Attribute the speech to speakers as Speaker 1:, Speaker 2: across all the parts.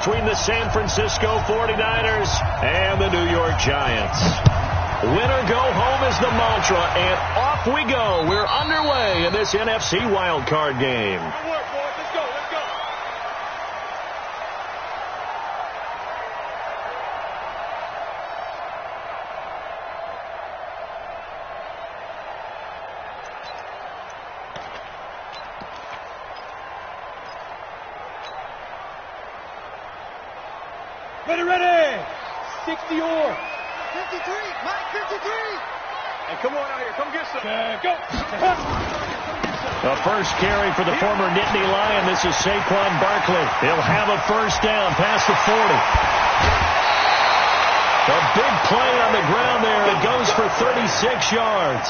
Speaker 1: between the San Francisco 49ers and the New York Giants. Winner go home is the mantra, and off we go. We're underway in this NFC wildcard game.
Speaker 2: Good work, boys. Let's go. Let's go. Ready, ready. 60 or
Speaker 3: 53, Mike, 53.
Speaker 2: Hey, come on out here. Come get some. Go.
Speaker 1: The first carry for the former Nittany Lion. This is Saquon Barkley. He'll have a first down past the 40. A big play on the ground there. It goes for 36 yards.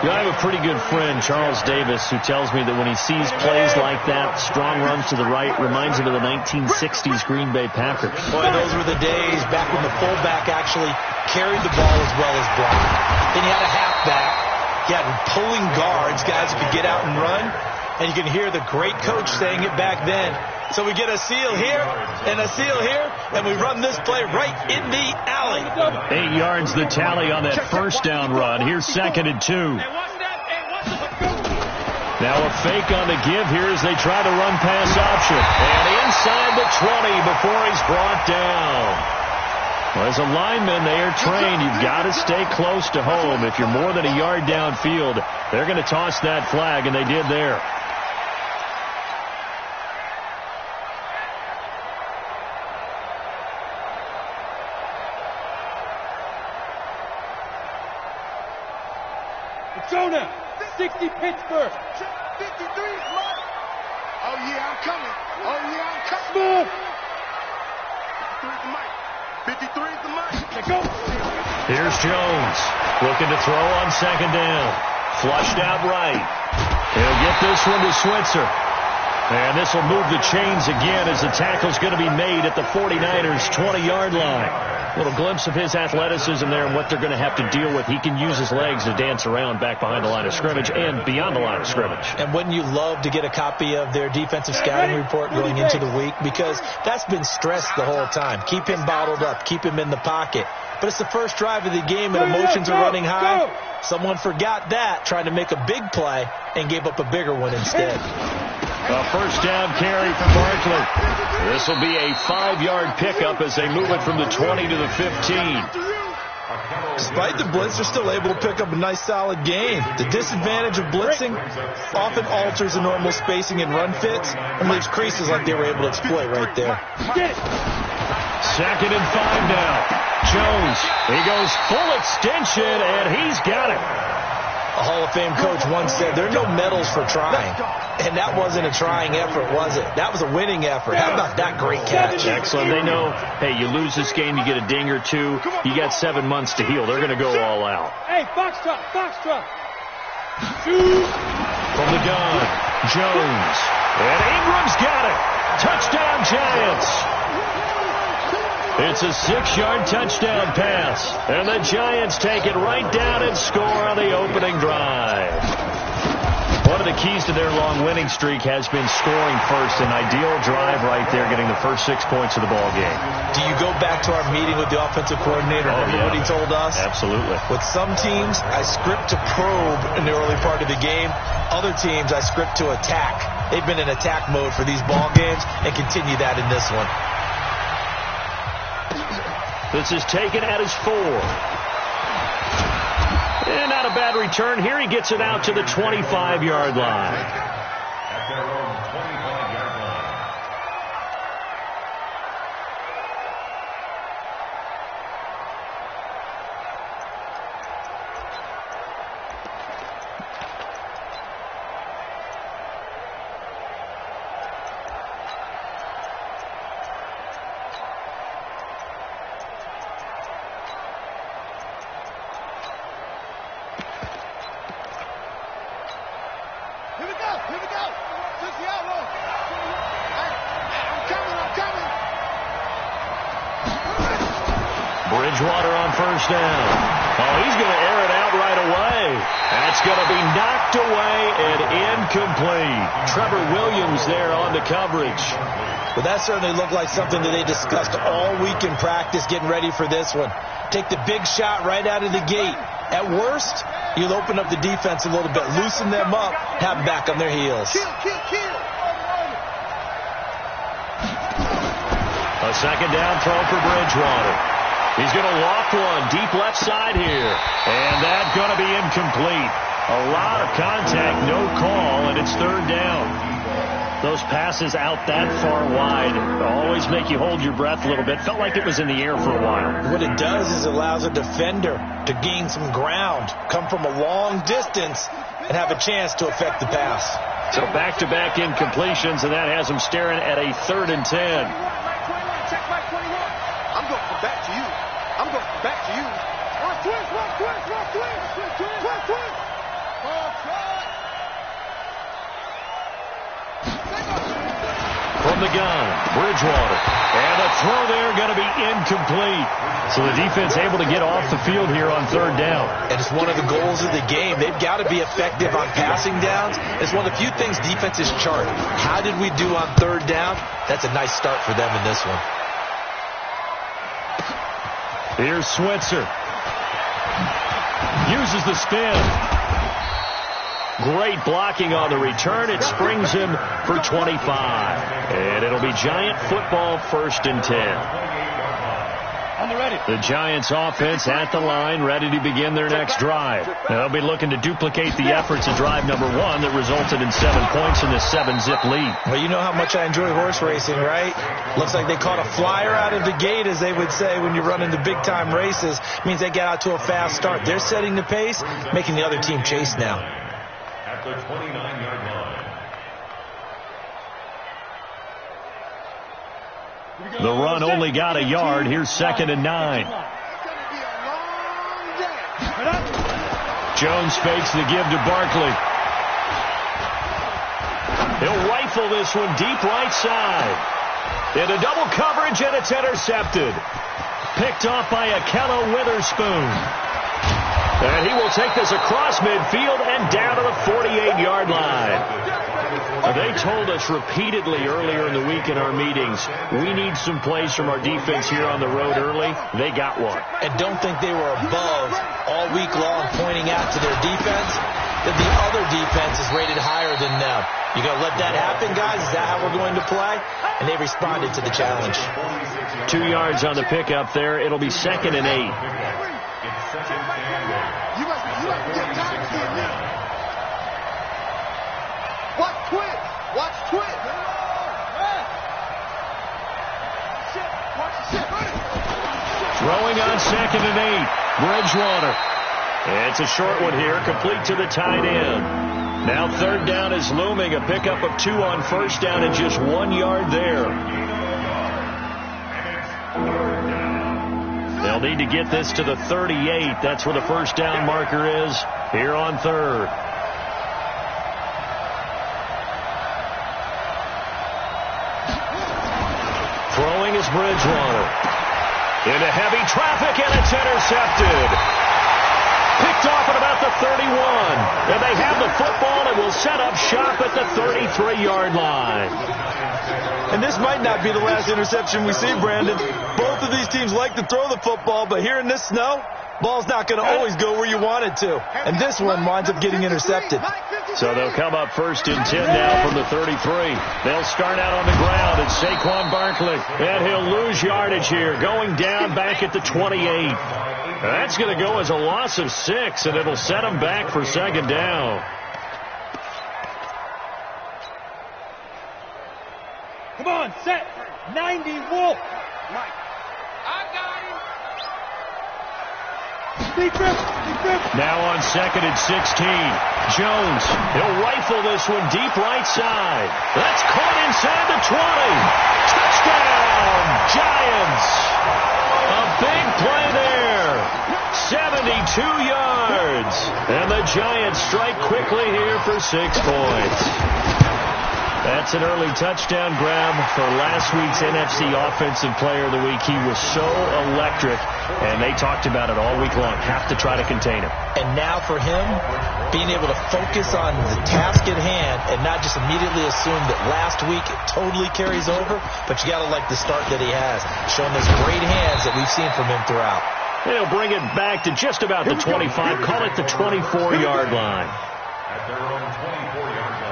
Speaker 1: I have a pretty good friend, Charles Davis, who tells me that when he sees plays like that, strong runs to the right, reminds him of the 1960s Green Bay Packers.
Speaker 4: Boy, those were the days back when the fullback actually carried the ball as well as blocked. Then you had a halfback. You had pulling guards, guys who could get out and run. And you can hear the great coach saying it back then. So we get a seal here and a seal here, and we run this play right in the alley.
Speaker 1: 8 yards the tally on that first down run. Here's 2nd and 2. Now a fake on the give here as they try to run pass option. And inside the 20 before he's brought down. Well, as a lineman, they are trained. You've got to stay close to home. If you're more than a yard downfield, they're going to toss that flag, and they did there.
Speaker 2: Jonah, 60 Pittsburgh.
Speaker 3: 53 is Mike. Oh, yeah, I'm coming. Oh, yeah, I'm coming. 53 is the Mike. 53 is the Mike.
Speaker 2: Let's go.
Speaker 1: Here's Jones looking to throw on 2nd down. Flushed out right. He'll get this one to Switzer. And this will move the chains again as the tackle's going to be made at the 49ers' 20-yard line. A little glimpse of his athleticism there and what they're going to have to deal with. He can use his legs to dance around back behind the line of scrimmage and beyond the line of scrimmage.
Speaker 4: And wouldn't you love to get a copy of their defensive scouting report going into the week? Because that's been stressed the whole time. Keep him bottled up. Keep him in the pocket. But it's the first drive of the game and emotions are running high. Someone forgot that, trying to make a big play, and gave up a bigger one instead.
Speaker 1: A first down carry for Barkley. This will be a 5-yard pickup as they move it from the 20 to the 15.
Speaker 4: Despite the blitz, they're still able to pick up a nice, solid gain. The disadvantage of blitzing often alters the normal spacing and run fits and leaves creases like they were able to exploit right there.
Speaker 1: 2nd and 5 now. Jones, he goes full extension, and he's got it.
Speaker 4: A Hall of Fame coach once said, there are no medals for trying. And that wasn't a trying effort, was it? That was a winning effort. How about that great catch?
Speaker 1: Excellent. They know, hey, you lose this game, you get a ding or two. You got 7 months to heal. They're going to go all out.
Speaker 2: Hey, box truck. Shoot.
Speaker 1: From the gun, Jones. And Ingram's got it. Touchdown, Giants. It's a 6-yard touchdown pass. And the Giants take it right down and score on the opening drive. One of the keys to their long winning streak has been scoring first. An ideal drive right there, getting the first 6 points of the ball game.
Speaker 4: Do you go back to our meeting with the offensive coordinator? Remember what he told us?
Speaker 1: Absolutely.
Speaker 4: With some teams, I script to probe in the early part of the game. Other teams, I script to attack. They've been in attack mode for these ball games and continue that in this one.
Speaker 1: This is taken at his 4. And not a bad return. Here he gets it out to the 25-yard line. Bridgewater on first down. Oh, he's going to air it out right away. That's going to be knocked away and incomplete. Trevor Williams there on the coverage.
Speaker 4: Well, that certainly looked like something that they discussed all week in practice getting ready for this one. Take the big shot right out of the gate. At worst, you'll open up the defense a little bit, loosen them up, have them back on their heels.
Speaker 3: Kill.
Speaker 1: A second down throw for Bridgewater. He's going to loft one deep left side here. And that's going to be incomplete. A lot of contact, no call, and it's third down. Those passes out that far wide always make you hold your breath a little bit. Felt like it was in the air for a while.
Speaker 4: What it does is it allows a defender to gain some ground, come from a long distance, and have a chance to affect the pass.
Speaker 1: So back-to-back incompletions, and that has him staring at a 3rd and 10.
Speaker 3: I'm going back to you. Watch twist.
Speaker 1: From the gun, Bridgewater. And the throw there going to be incomplete. So the defense able to get off the field here on 3rd down.
Speaker 4: And it's one of the goals of the game. They've got to be effective on passing downs. It's one of the few things defenses chart. How did we do on 3rd down? That's a nice start for them in this one.
Speaker 1: Here's Switzer. Uses the spin. Great blocking on the return. It springs him for 25. And it'll be Giant football 1st and 10. The Giants offense at the line, ready to begin their next drive. They'll be looking to duplicate the efforts of drive number 1 that resulted in 7 points in this 7-zip lead.
Speaker 4: Well, you know how much I enjoy horse racing, right? Looks like they caught a flyer out of the gate, as they would say when you're running the big-time races. Means they get out to a fast start. They're setting the pace, making the other team chase now.
Speaker 1: At the 29-yard line. The run only got a yard. Here's 2nd and 9. Jones fakes the give to Barkley. He'll rifle this one deep right side. Into double coverage, and it's intercepted. Picked off by Akello Witherspoon. And he will take this across midfield and down to the 48-yard line. They told us repeatedly earlier in the week in our meetings, we need some plays from our defense here on the road early. They got one.
Speaker 4: And don't think they were above all week long pointing out to their defense that the other defense is rated higher than them. You going to let that happen, guys? Is that how we're going to play? And they responded to the challenge.
Speaker 1: 2 yards on the pickup there. It'll be 2nd and 8.
Speaker 3: You must get tired of seeing this. Watch twist.
Speaker 1: Throwing on 2nd and 8. Bridgewater. It's a short one here, complete to the tight end. Now 3rd down is looming. A pickup of 2 on 1st down and just 1 yard there. They'll need to get this to the 38. That's where the 1st down marker is here on 3rd. Throwing is Bridgewater. Into heavy traffic, and it's intercepted. Picked off at about the 31. And they have the football and will set up shop at the 33-yard line.
Speaker 4: And this might not be the last interception we see, Brandon. Both of these teams like to throw the football, but here in this snow, ball's not going to always go where you want it to. And this one winds up getting intercepted.
Speaker 1: So they'll come up 1st and 10 now from the 33. They'll start out on the ground. It's Saquon Barkley. And he'll lose yardage here, going down back at the 28. That's going to go as a loss of 6, and it'll set him back for 2nd down.
Speaker 2: Come on, set. 90 Wolf.
Speaker 3: Mike. I got him.
Speaker 2: Deep grip.
Speaker 1: Now on 2nd and 16. Jones, he'll rifle this one deep right side. That's caught inside the 20. Touchdown, Giants. A big play there. 72 yards. And the Giants strike quickly here for 6 points. That's an early touchdown grab for last week's NFC Offensive Player of the Week. He was so electric, and they talked about it all week long. Have to try to contain him.
Speaker 4: And now for him, being able to focus on the task at hand and not just immediately assume that last week it totally carries over, but you got to like the start that he has, showing those great hands that we've seen from him throughout.
Speaker 1: And he'll bring it back to just about the 25, call it the 24-yard line.
Speaker 5: At their own 24-yard line.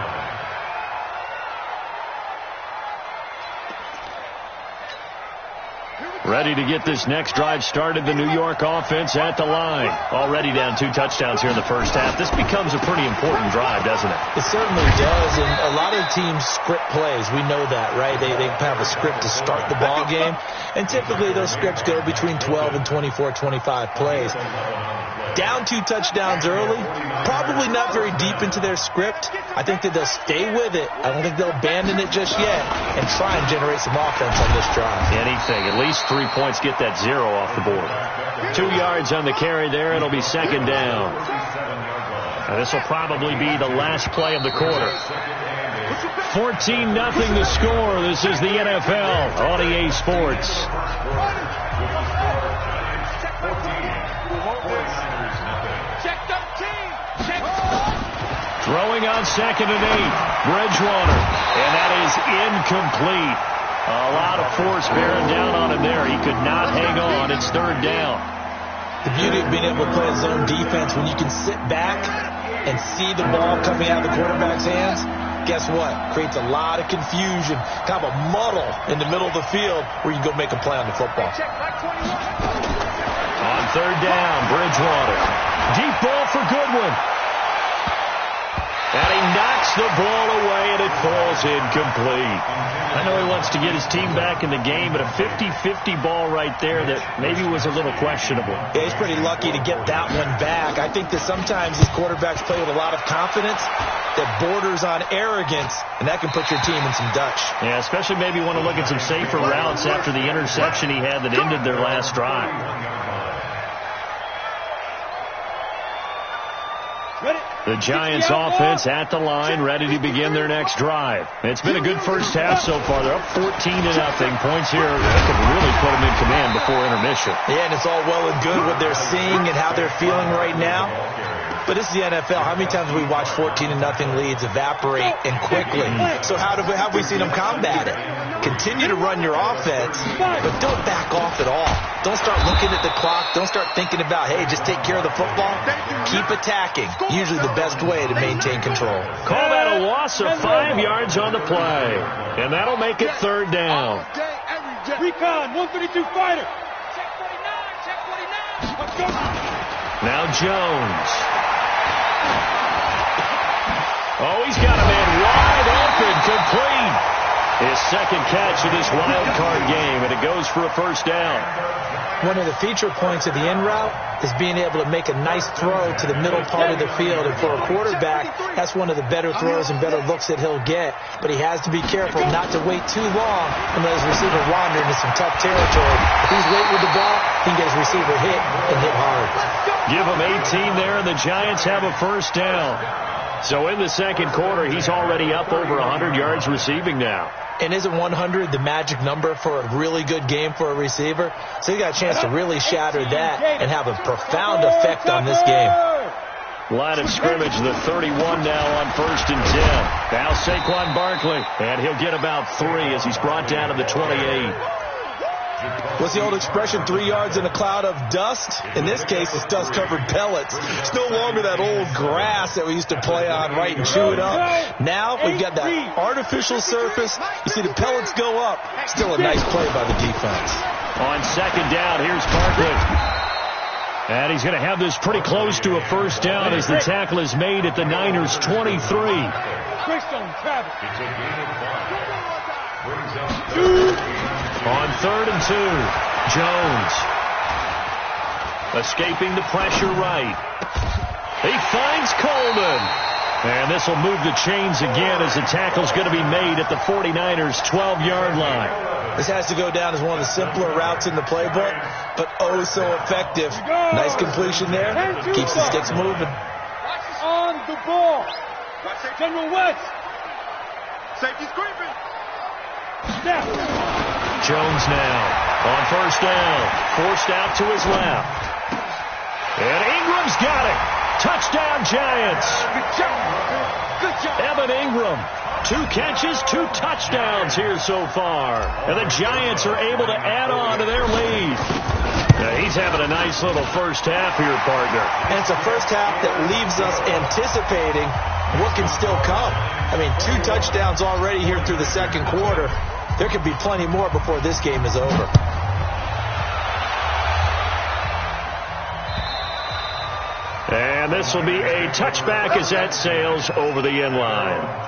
Speaker 1: Ready to get this next drive started, the New York offense at the line. Already down 2 touchdowns here in the first half. This becomes a pretty important drive, doesn't it?
Speaker 4: It certainly does, and a lot of teams script plays. We know that, right? They have a script to start the ball game, and typically those scripts go between 12 and 24, 25 plays. Down 2 touchdowns early, probably not very deep into their script. I think that they'll stay with it. I don't think they'll abandon it just yet and try and generate some offense on this drive.
Speaker 1: Anything. At least 3 points, get that 0 off the board. 2 yards on the carry there. It'll be second down. Now, this will probably be the last play of the quarter. 14-0 the score. This is the NFL on EA Sports. Throwing on 2nd and 8. Bridgewater. And that is incomplete. A lot of force bearing down on him there. He could not hang on. It's 3rd down.
Speaker 4: The beauty of being able to play a zone defense when you can sit back and see the ball coming out of the quarterback's hands, guess what? Creates a lot of confusion, kind of a muddle in the middle of the field where you go make a play on the football.
Speaker 1: On 3rd down, Bridgewater. Deep ball for Goodwin. And he knocks the ball away, and it falls incomplete. I know he wants to get his team back in the game, but a 50-50 ball right there that maybe was a little questionable.
Speaker 4: Yeah, he's pretty lucky to get that one back. I think that sometimes these quarterbacks play with a lot of confidence that borders on arrogance, and that can put your team in some Dutch.
Speaker 1: Yeah, especially maybe want to look at some safer routes after the interception he had that ended their last drive. The Giants offense at the line, ready to begin their next drive. It's been a good first half so far. They're up 14-0. Points here that could really put them in command before intermission.
Speaker 4: Yeah, and it's all well and good what they're seeing and how they're feeling right now. But this is the NFL. How many times have we watched 14-0 leads evaporate and quickly? So how have we seen them combat it? Continue to run your offense, but don't back off at all. Don't start looking at the clock. Don't start thinking about, hey, just take care of the football. Keep attacking. Usually the best way to maintain control.
Speaker 1: Call that a loss of 5 yards on the play. And that'll make it 3rd down.
Speaker 2: Recon, 132 fighter. Check 49, check 49. Let's go.
Speaker 1: Now Jones. Oh, he's got a man wide open, complete. His second catch of this wild card game, and it goes for a 1st down.
Speaker 4: One of the feature points of the in route is being able to make a nice throw to the middle part of the field. And for a quarterback, that's one of the better throws and better looks that he'll get. But he has to be careful not to wait too long and let his receiver wander into some tough territory. If he's late with the ball, he can get his receiver hit and hit hard.
Speaker 1: Give him 18 there, and the Giants have a 1st down. So in the second quarter, he's already up over 100 yards receiving now.
Speaker 4: And isn't 100 the magic number for a really good game for a receiver? So he got a chance to really shatter that and have a profound effect on this game.
Speaker 1: Line of scrimmage, the 31 now on 1st and 10. Now Saquon Barkley, and he'll get about 3 as he's brought down to the 28.
Speaker 4: What's the old expression, 3 yards in a cloud of dust? In this case, it's dust-covered pellets. It's no longer that old grass that we used to play on, right, and chew it up. Now we've got that artificial surface. You see the pellets go up. Still a nice play by the defense.
Speaker 1: On 2nd down, here's Barkley. And he's going to have this pretty close to a 1st down as the tackle is made at the Niners' 23. On 3rd and 2, Jones. Escaping the pressure right. He finds Coleman. And this will move the chains again as the tackle's going to be made at the 49ers' 12-yard line.
Speaker 4: This has to go down as one of the simpler routes in the playbook, but oh so effective. Nice completion there. Keeps the sticks moving.
Speaker 2: On the ball. General West.
Speaker 3: Safety's creeping.
Speaker 2: Snap.
Speaker 1: Jones now on first down. Forced out to his left. And Ingram's got it. Touchdown, Giants.
Speaker 3: Good job. Good job.
Speaker 1: Evan Ingram, 2 catches, 2 touchdowns here so far. And the Giants are able to add on to their lead. He's having a nice little first half here, partner.
Speaker 4: And it's a first half that leaves us anticipating what can still come. I mean, 2 touchdowns already here through the second quarter. There could be plenty more before this game is over.
Speaker 1: And this will be a touchback as that sails over the end line.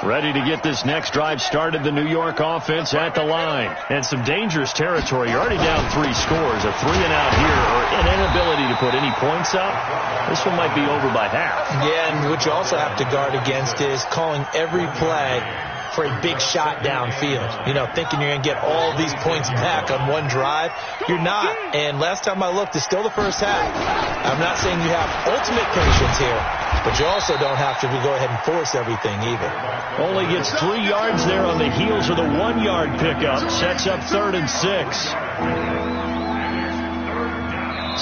Speaker 1: Ready to get this next drive started, the New York offense at the line. And some dangerous territory. You're already down 3 scores. A 3-and-out here, or an inability to put any points up. This one might be over by half.
Speaker 4: Yeah, and what you also have to guard against is calling every play for a big shot downfield. You know, thinking you're going to get all these points back on one drive. You're not. And last time I looked, it's still the first half. I'm not saying you have ultimate patience here, but you also don't have to go ahead and force everything either.
Speaker 1: Only gets 3 yards there on the heels of the 1-yard pickup. Sets up 3rd and 6.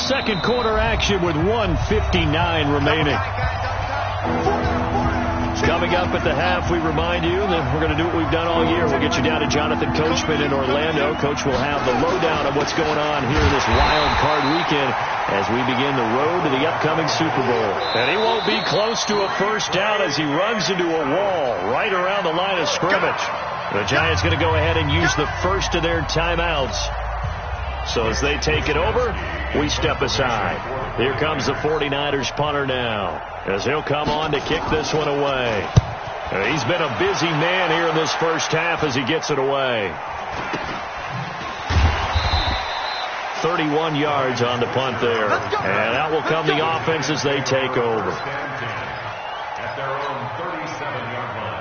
Speaker 1: Second quarter action with 1:59 remaining. Coming up at the half, we remind you that we're going to do what we've done all year. We'll get you down to Jonathan Coachman in Orlando. Coach will have the lowdown of what's going on here this wild card weekend as we begin the road to the upcoming Super Bowl. And he won't be close to a first down as he runs into a wall right around the line of scrimmage. The Giants going to go ahead and use the first of their timeouts. So as they take it over, we step aside. Here comes the 49ers punter now, as he'll come on to kick this one away. He's been a busy man here in this first half as he gets it away. 31 yards on the punt there. And out will come the offense as they take over.
Speaker 5: At their own 37-yard line.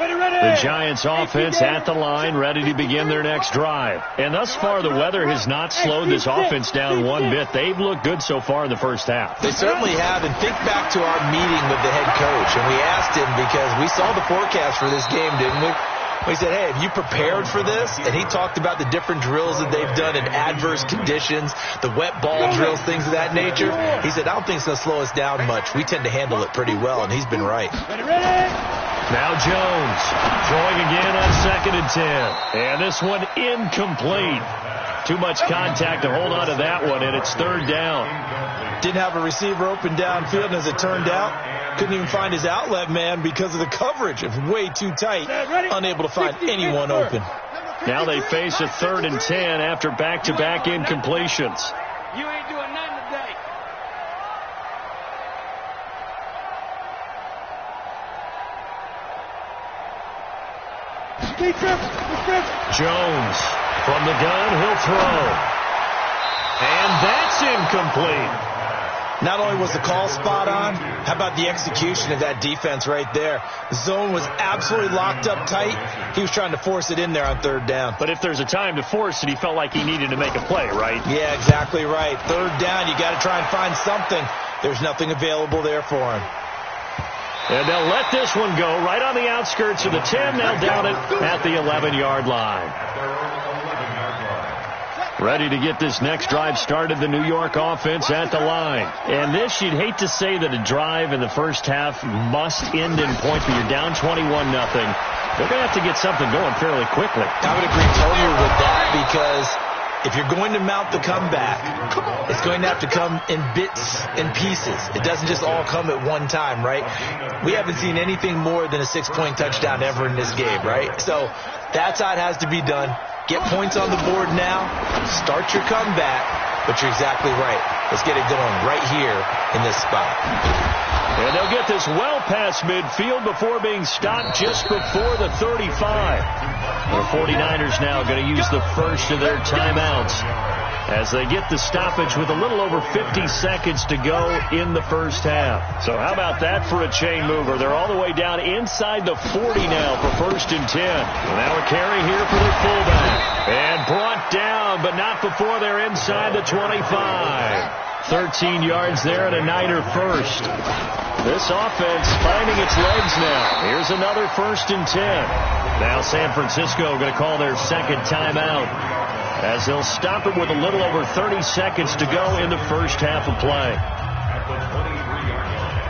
Speaker 1: The Giants offense at the line, ready to begin their next drive. And thus far, the weather has not slowed this offense down one bit. They've looked good so far in the first half.
Speaker 4: They certainly have. And think back to our meeting with the head coach. And we asked him, because we saw the forecast for this game, didn't we? We said, hey, have you prepared for this? And he talked about the different drills that they've done in adverse conditions, the wet ball drills, things of that nature. He said, I don't think it's going to slow us down much. We tend to handle it pretty well, and he's been right.
Speaker 1: Now Jones throwing again on 2nd and 10. And this one incomplete. Too much contact to hold on to that one, and it's 3rd down.
Speaker 4: Didn't have a receiver open downfield, and as it turned out, couldn't even find his outlet man because of the coverage. It's way too tight, unable to find anyone open.
Speaker 1: Now they face a 3rd and 10 after back-to-back incompletions.
Speaker 2: You ain't doing nothing today.
Speaker 1: Jones from the gun, he'll throw. And that's incomplete.
Speaker 4: Not only was the call spot on, how about the execution of that defense right there? The zone was absolutely locked up tight. He was trying to force it in there on 3rd down.
Speaker 1: But if there's a time to force it, he felt like he needed to make a play, right?
Speaker 4: Yeah, exactly right. 3rd down, you got to try and find something. There's nothing available there for him.
Speaker 1: And they'll let this one go right on the outskirts of the 10. They'll down it at the 11-yard line. Ready to get this next drive started, the New York offense at the line. And this, you'd hate to say that a drive in the first half must end in points, but you're down 21-0. They're going to have to get something going fairly quickly.
Speaker 4: I would agree totally with that, because if you're going to mount the comeback, it's going to have to come in bits and pieces. It doesn't just all come at one time, right? We haven't seen anything more than a 6-point touchdown ever in this game, right? So that's how it has to be done. Get points on the board now. Start your comeback. But you're exactly right. Let's get it going right here in this spot.
Speaker 1: And they'll get this well past midfield before being stopped just before the 35. The 49ers now going to use the first of their timeouts as they get the stoppage with a little over 50 seconds to go in the first half. So how about that for a chain mover? They're all the way down inside the 40 now for 1st and 10. So now a carry here for their fullback. And brought down, but not before they're inside the 25. 13 yards there and a Niner first. This offense finding its legs now. Here's another 1st and 10. Now San Francisco going to call their second timeout as they'll stop it with a little over 30 seconds to go in the first half of play.
Speaker 5: At the 23-yard line.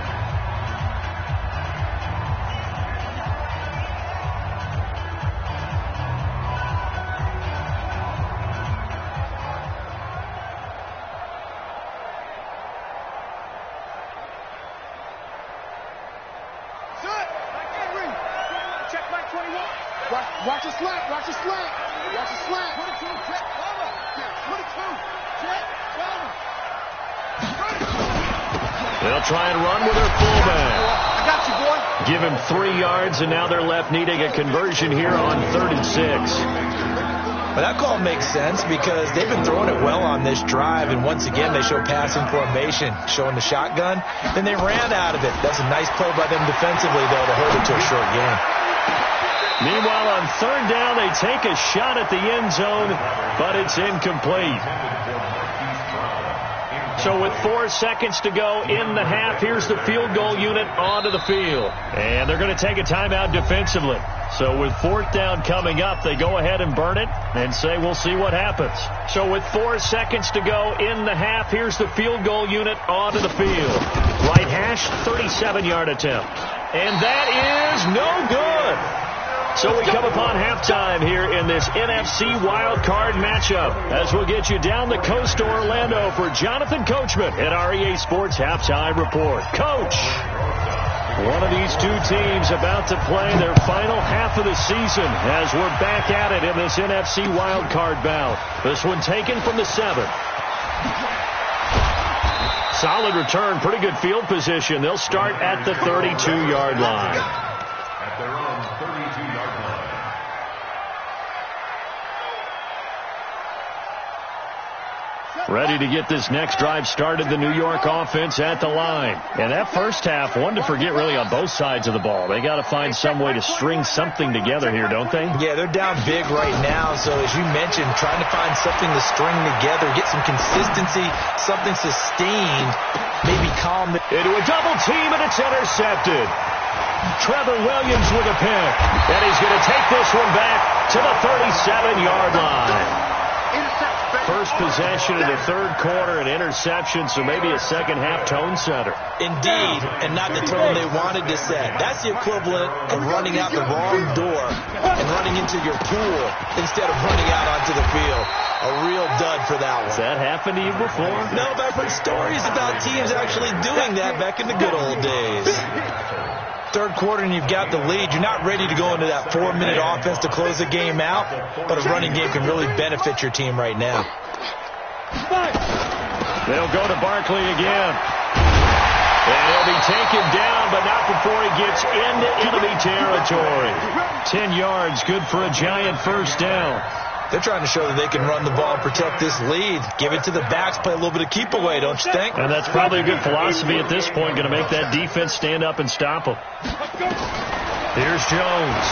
Speaker 2: Check back 21.
Speaker 3: Watch the slant. Watch the slant. Watch the slant.
Speaker 2: 22, check, cover. Yeah, 22, check, cover.
Speaker 1: They'll try and run with their fullback.
Speaker 2: I got you, boy.
Speaker 1: Give him 3 yards, and now they're left needing a conversion here on 3rd and 6.
Speaker 4: Well, that call makes sense because they've been throwing it well on this drive, and once again, they show passing formation, showing the shotgun. Then they ran out of it. That's a nice play by them defensively, though, to hold it to a short game.
Speaker 1: Meanwhile, on 3rd down, they take a shot at the end zone, but it's incomplete. So with 4 seconds to go in the half, here's the field goal unit onto the field. And they're going to take a timeout defensively. So with 4th down coming up, they go ahead and burn it and say we'll see what happens. So with 4 seconds to go in the half, here's the field goal unit onto the field. Right hash, 37-yard attempt. And that is no good. So we come upon halftime here in this NFC wildcard matchup as we'll get you down the coast to Orlando for Jonathan Coachman at our EA Sports Halftime Report. Coach, one of these two teams about to play their final half of the season as we're back at it in this NFC wildcard bout. This one taken from the 7th. Solid return, pretty good field position. They'll start at the 32-yard line.
Speaker 5: At their own 32-yard line.
Speaker 1: Ready to get this next drive started, the New York offense at the line. And that first half, one to forget really on both sides of the ball. They got to find some way to string something together here, don't they?
Speaker 4: Yeah, they're down big right now. So as you mentioned, trying to find something to string together, get some consistency, something sustained, maybe calm.
Speaker 1: Into a double team, and it's intercepted. Trevor Williams with a pick. And he's going to take this one back to the 37-yard line. First possession in the 3rd quarter, an interception, so maybe a second-half tone setter.
Speaker 4: Indeed, and not the tone they wanted to set. That's the equivalent of running out the wrong door and running into your pool instead of running out onto the field. A real dud for that one.
Speaker 1: Has that happened to you before?
Speaker 4: No, but I've heard stories about teams actually doing that back in the good old days. 3rd quarter and you've got the lead. You're not ready to go into that 4-minute offense to close the game out, but a running game can really benefit your team right now.
Speaker 1: They'll go to Barkley again. And he'll be taken down, but not before he gets into enemy territory. 10 yards, good for a giant first down.
Speaker 4: They're trying to show that they can run the ball and protect this lead. Give it to the backs, play a little bit of keep away, don't you think?
Speaker 1: And that's probably a good philosophy at this point, going to make that defense stand up and stop them. Here's Jones,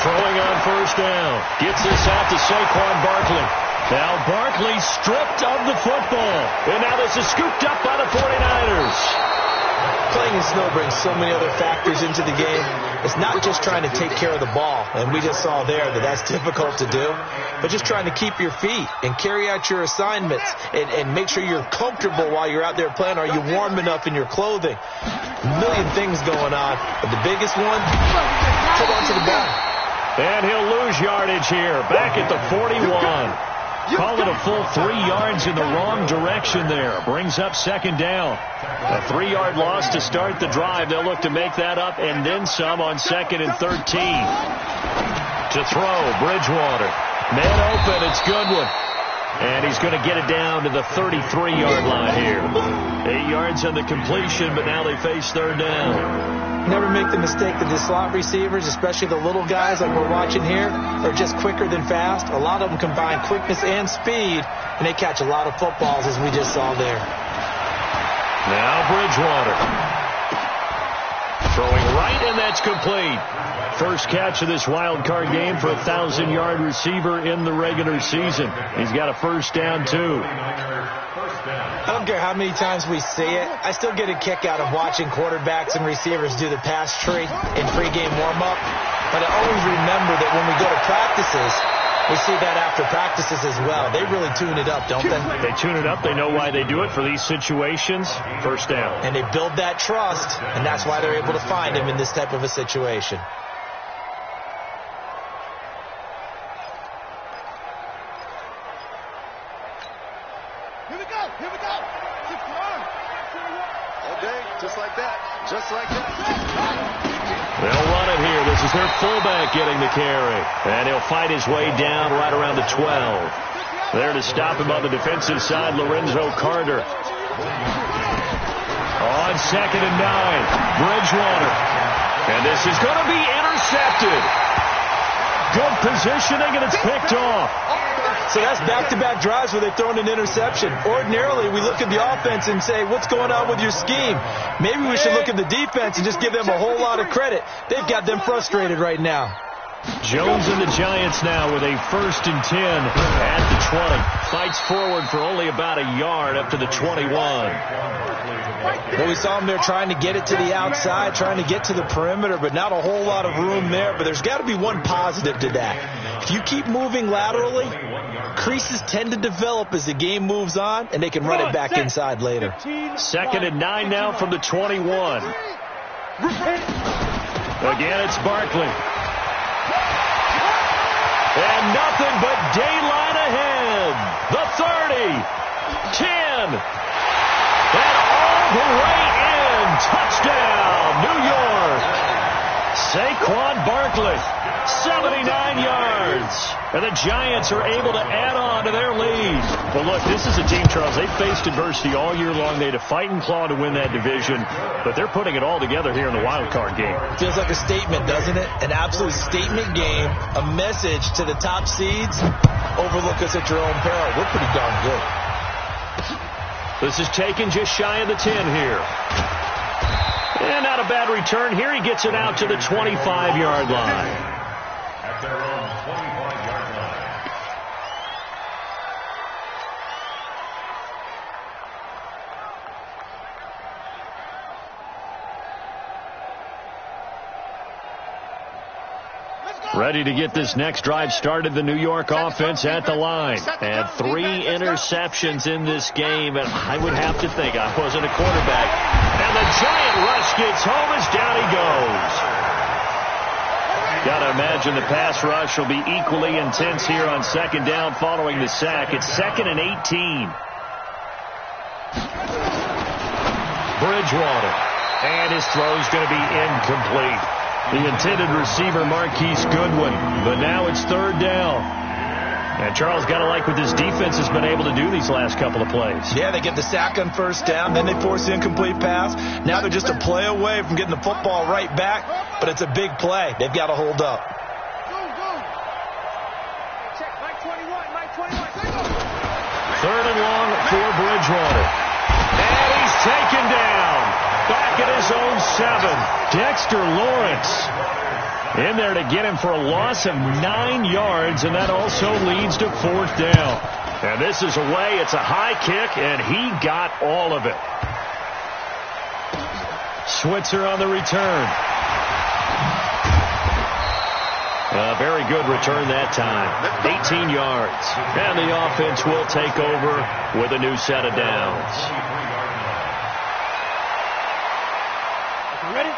Speaker 1: throwing on 1st down. Gets this out to Saquon Barkley. Now Barkley stripped of the football. And now this is scooped up by the 49ers.
Speaker 4: Playing in snow brings so many other factors into the game. It's not just trying to take care of the ball, and we just saw there that that's difficult to do, but just trying to keep your feet and carry out your assignments and make sure you're comfortable while you're out there playing. Are you warm enough in your clothing? A million things going on, but the biggest one, hold on to the ball.
Speaker 1: And he'll lose yardage here, back at the 41. Call it a full 3 yards in the wrong direction there. Brings up 2nd down. A 3-yard loss to start the drive. They'll look to make that up and then some on 2nd and 13. To throw, Bridgewater. Man open, it's Goodwin. And he's going to get it down to the 33-yard line here. 8 yards on the completion, but now they face 3rd down.
Speaker 4: Never make the mistake that the slot receivers, especially the little guys like we're watching here, are just quicker than fast. A lot of them combine quickness and speed, and they catch a lot of footballs, as we just saw there.
Speaker 1: Now Bridgewater. Throwing right, and that's complete. First catch of this wild card game for a 1,000-yard receiver in the regular season. He's got a 1st down, too.
Speaker 4: I don't care how many times we see it. I still get a kick out of watching quarterbacks and receivers do the pass tree in pregame warm-up. But I always remember that when we go to practices, we see that after practices as well. They really tune it up, don't they?
Speaker 1: They tune it up. They know why they do it for these situations. First down.
Speaker 4: And they build that trust, and that's why they're able to find him in this type of a situation.
Speaker 3: Here we go. Okay, just like that.
Speaker 1: They'll run it here. This is their fullback getting the carry. And he'll fight his way down right around the 12. There to stop him on the defensive side, Lorenzo Carter. On 2nd and 9, Bridgewater. And this is going to be intercepted. Good positioning, and it's picked off.
Speaker 4: So that's back-to-back drives where they've thrown an interception. Ordinarily, we look at the offense and say, what's going on with your scheme? Maybe we should look at the defense and just give them a whole lot of credit. They've got them frustrated right now.
Speaker 1: Jones and the Giants now with a 1st and 10 at the 20. Fights forward for only about a yard up to the 21.
Speaker 4: Well, we saw them there trying to get it to the outside, trying to get to the perimeter, but not a whole lot of room there. But there's got to be one positive to that. If you keep moving laterally, creases tend to develop as the game moves on, and they can run it back inside later.
Speaker 1: 2nd and 9 now from the 21. Again, it's Barkley. And nothing but daylight ahead. The 30, 10, and all the way in. Touchdown, New York. Saquon Barkley, 79 yards. And the Giants are able to add on to their lead. But look, this is a team, Charles, they faced adversity all year long. They had to fight and claw to win that division. But they're putting it all together here in the wild card game.
Speaker 4: Feels like a statement, doesn't it? An absolute statement game. A message to the top seeds. Overlook us at your own peril. We're pretty darn good.
Speaker 1: This is taken just shy of the 10 here. And not a bad return here. He gets it out to the 25-yard line.
Speaker 5: At their own 25-yard line.
Speaker 1: Ready to get this next drive started, the New York offense at the line. And 3 interceptions in this game, and I would have to think I wasn't a quarterback. And the giant rush gets home as down he goes. Got to imagine the pass rush will be equally intense here on 2nd down following the sack. It's 2nd and 18. Bridgewater. And his throw's going to be incomplete. The intended receiver, Marquise Goodwin. But now it's 3rd down. And Charles, got to like what this defense has been able to do these last couple of plays.
Speaker 4: Yeah, they get the sack on 1st down, then they force the incomplete pass. Now they're just a play away from getting the football right back, but it's a big play. They've got to hold up.
Speaker 2: Check, Mike 21, Mike 21.
Speaker 1: 3rd and long for Bridgewater. And he's taken down. Back at his own 7. Dexter Lawrence in there to get him for a loss of 9 yards, and that also leads to 4th down. And this is away. It's a high kick, and he got all of it. Switzer on the return. A very good return that time. 18 yards. And the offense will take over with a new set of downs.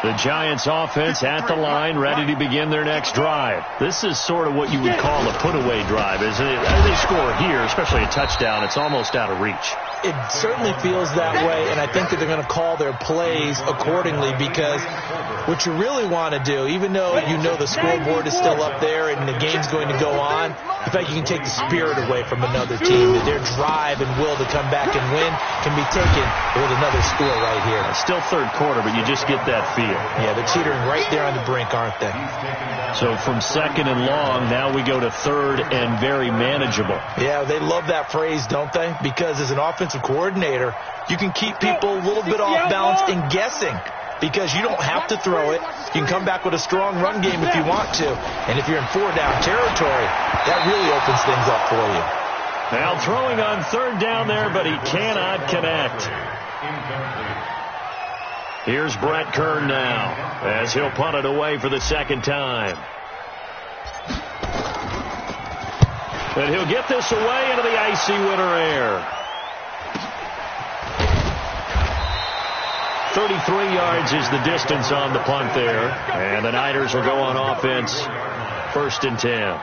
Speaker 1: The Giants offense at the line, ready to begin their next drive. This is sort of what you would call a put-away drive, isn't it? As they score here, especially a touchdown, it's almost out of reach.
Speaker 4: It certainly feels that way, and I think that they're going to call their plays accordingly, because what you really want to do, even though you know the scoreboard is still up there and the game's going to go on, in fact, you can take the spirit away from another team. That their drive and will to come back and win can be taken with another score right here.
Speaker 1: It's still 3rd quarter, but you just get that feel.
Speaker 4: Yeah, they're teetering right there on the brink, aren't they?
Speaker 1: So from 2nd and long, now we go to 3rd and very manageable.
Speaker 4: Yeah, they love that phrase, don't they? Because as an offensive coordinator, you can keep people a little bit off balance and guessing, because you don't have to throw it. You can come back with a strong run game if you want to. And if you're in 4-down territory, that really opens things up for you.
Speaker 1: Now throwing on third down there, but he cannot connect. Here's Brett Kern now as he'll punt it away for the second time. And he'll get this away into the icy winter air. 33 yards is the distance on the punt there. And the Niners will go on offense, 1st and 10.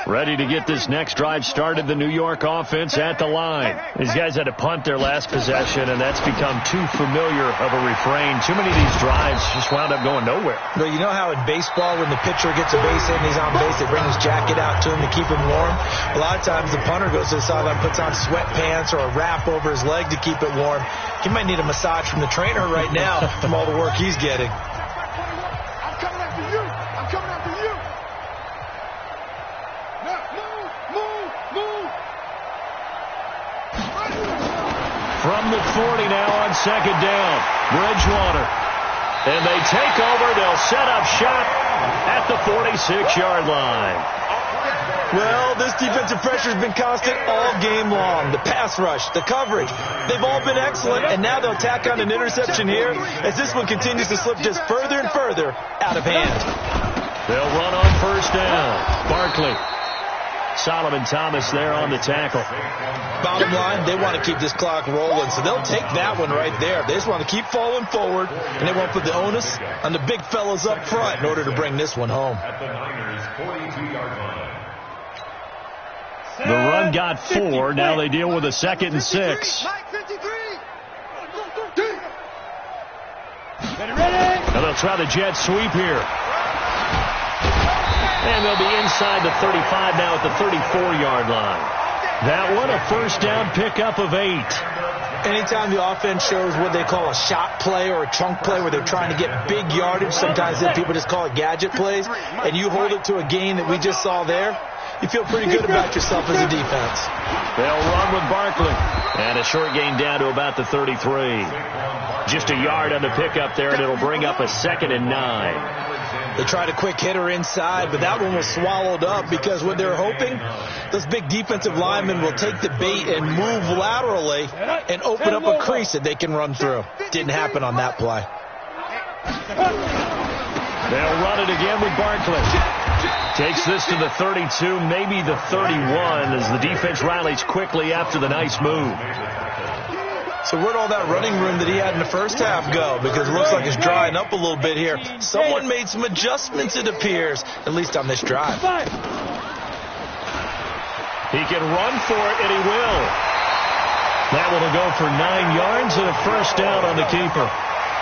Speaker 1: Ready to get this next drive started, the New York offense at the line. These guys had to punt their last possession, and that's become too familiar of a refrain. Too many of these drives just wound up going nowhere.
Speaker 4: Well, you know how in baseball when the pitcher gets a base hit and he's on base, they bring his jacket out to him to keep him warm? A lot of times the punter goes to the sideline, puts on sweatpants or a wrap over his leg to keep it warm. He might need a massage from the trainer right now from all the work he's getting.
Speaker 3: I'm coming after you. I'm coming after you. Move.
Speaker 1: From the 40 now on second down, Bridgewater. And they take over. They'll set up shop at the 46-yard line.
Speaker 4: Well, this defensive pressure has been constant all game long. The pass rush, the coverage, they've all been excellent, and now they'll tack on an interception here as this one continues to slip just further and further out of hand.
Speaker 1: They'll run on first down. Barkley. Solomon Thomas there on the tackle.
Speaker 4: Bottom line, they want to keep this clock rolling, so they'll take that one right there. They just want to keep falling forward, and they won't put the onus on the big fellas up front in order to bring this one home.
Speaker 5: At the Niners' 42-yard line.
Speaker 1: The run got 4. Now they deal with a 2nd and 6. And they'll try the jet sweep here. And they'll be inside the 35 now at the 34-yard line. That one, a first down pickup of 8.
Speaker 4: Anytime the offense shows what they call a shot play or a chunk play where they're trying to get big yardage, sometimes people just call it gadget plays, and you hold it to a gain that we just saw there, you feel pretty good about yourself as a defense.
Speaker 1: They'll run with Barkley. And a short gain down to about the 33. Just a yard on the pickup there, and it'll bring up a 2nd and 9.
Speaker 4: They tried a quick hitter inside, but that one was swallowed up because what they're hoping, those big defensive linemen will take the bait and move laterally and open up a crease that they can run through. Didn't happen on that play.
Speaker 1: They'll run it again with Barkley. Takes this to the 32, maybe the 31, as the defense rallies quickly after the nice move.
Speaker 4: So where'd all that running room that he had in the first half go? Because it looks like it's drying up a little bit here. Someone made some adjustments, it appears, at least on this drive.
Speaker 1: He can run for it, and he will. That one will go for 9 yards and a first down on the keeper.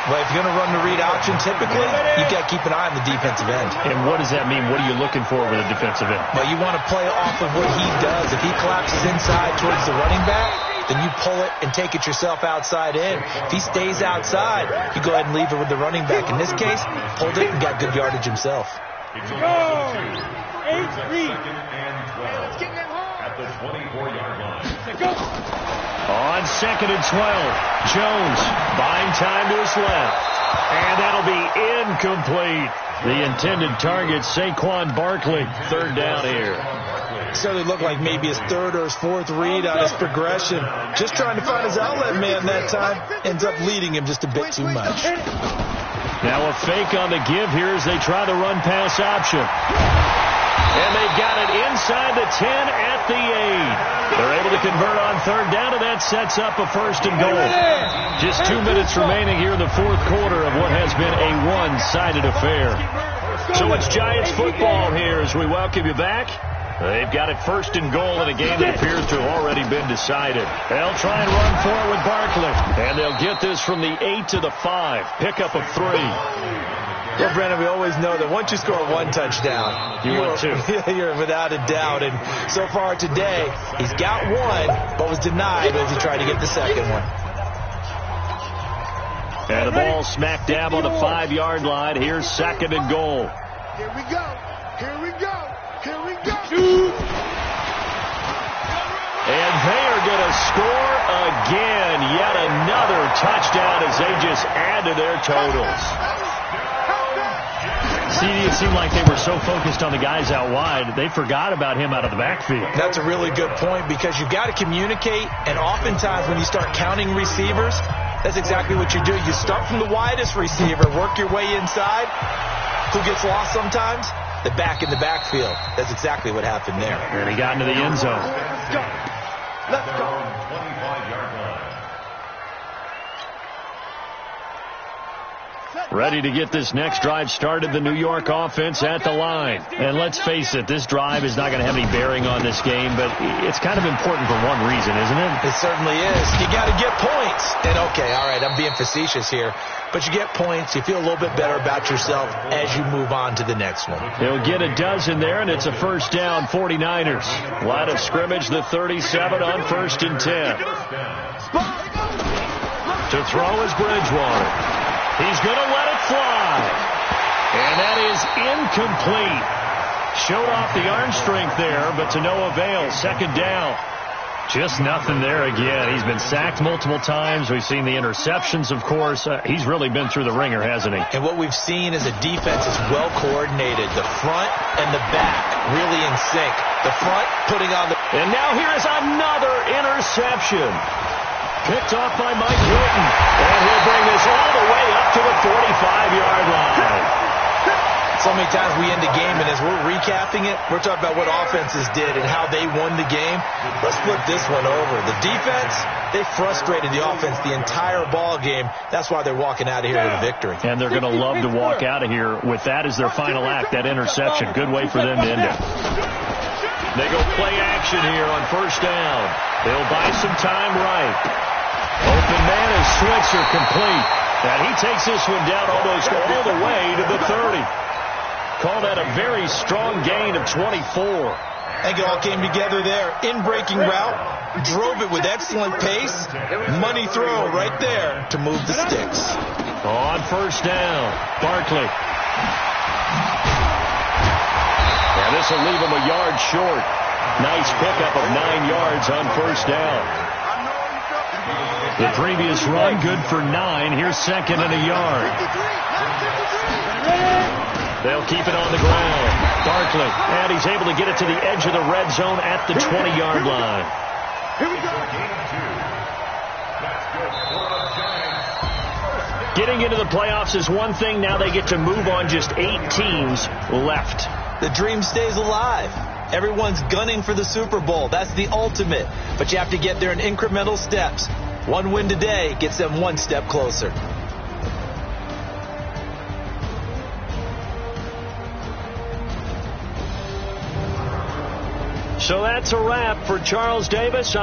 Speaker 4: But if you're going to run the read option, typically, you've got to keep an eye on the defensive end.
Speaker 1: And what does that mean? What are you looking for with a defensive end?
Speaker 4: Well, you want to play off of what he does. If he collapses inside towards the running back, then you pull it and take it yourself outside in. If he stays outside, you go ahead and leave it with the running back. In this case, pulled it and got good yardage himself.
Speaker 5: It's a 8-3. At the 24-yard line.
Speaker 1: On 2nd and 12, Jones buying time to his left. And that'll be incomplete. The intended target, Saquon Barkley, 3rd down here.
Speaker 4: Certainly looked like maybe his 3rd or his 4th read on his progression. Just trying to find his outlet man that time. Ends up leading him just a bit too much.
Speaker 1: Now a fake on the give here as they try the run-pass option. And they've got it inside the 10 at the 8. They're able to convert on 3rd down, and that sets up a 1st and goal. Just 2 minutes remaining here in the 4th quarter of what has been a one-sided affair. So it's Giants football here as we welcome you back. They've got it 1st and goal in a game that appears to have already been decided. They'll try and run for it with Barkley. And they'll get this from the 8 to the 5. Pickup of 3.
Speaker 4: Well, Brandon, we always know that once you score 1 touchdown,
Speaker 1: you're 2.
Speaker 4: You're without a doubt. And so far today, he's got 1, but was denied as he tried to get the 2nd one.
Speaker 1: And the ball smack dab on the 5-yard line. Here's 2nd and goal.
Speaker 3: Here we go. Here we go. Here we go.
Speaker 1: And they are going to score again. Yet another touchdown as they just add to their totals. See, it seemed like they were so focused on the guys out wide, they forgot about him out of the backfield.
Speaker 4: That's a really good point because you've got to communicate, and oftentimes when you start counting receivers, that's exactly what you do. You start from the widest receiver, work your way inside. Who gets lost sometimes? The back in the backfield. That's exactly what happened there.
Speaker 1: And he got into the end zone.
Speaker 3: Let's go. Let's go.
Speaker 5: 25-yard line.
Speaker 1: Ready to get this next drive started, the New York offense at the line. And let's face it, this drive is not going to have any bearing on this game, but it's kind of important for one reason, isn't it?
Speaker 4: It certainly is. You got to get points. And okay, all right, I'm being facetious here, but you get points, you feel a little bit better about yourself as you move on to the next one.
Speaker 1: He'll get a dozen there, and it's a first down, 49ers. Line of scrimmage, the 37 on 1st and 10. To throw is Bridgewater. He's going to let it fly. And that is incomplete. Showed off the arm strength there, but to no avail. Second down. Just nothing there again. He's been sacked multiple times. We've seen the interceptions, of course. He's really been through the ringer, hasn't he?
Speaker 4: And what we've seen is a defense is well coordinated. The front and the back really in sync. The front putting on the...
Speaker 1: And now here is another interception. Picked off by Mike Hilton. And he'll bring this all the way up to the 45-yard line.
Speaker 4: So many times we end the game, and as we're recapping it, we're talking about what offenses did and how they won the game. Let's flip this one over. The defense, they frustrated the offense the entire ball game. That's why they're walking out of here with a victory.
Speaker 1: And they're going to love to walk out of here with that as their final act, that interception. Good way for them to end it. They go play action here on first down. They'll buy some time right. Open man is Switzer complete. And he takes this one down almost all the way to the 30. Call that a very strong gain of 24.
Speaker 4: I think it all came together there. In-breaking route, drove it with excellent pace. Money throw right there to move the sticks.
Speaker 1: On first down, Barkley. And this will leave him a yard short. Nice pickup of 9 yards on first down. The previous run, good for 9. Here's second and a yard. They'll keep it on the ground. Barkley, and he's able to get it to the edge of the red zone at the 20-yard line. Getting into the playoffs is one thing. Now they get to move on. Just 8 teams left.
Speaker 4: The dream stays alive. Everyone's gunning for the Super Bowl. That's the ultimate. But you have to get there in incremental steps. One win today gets them one step closer.
Speaker 1: So that's a wrap for Charles Davis.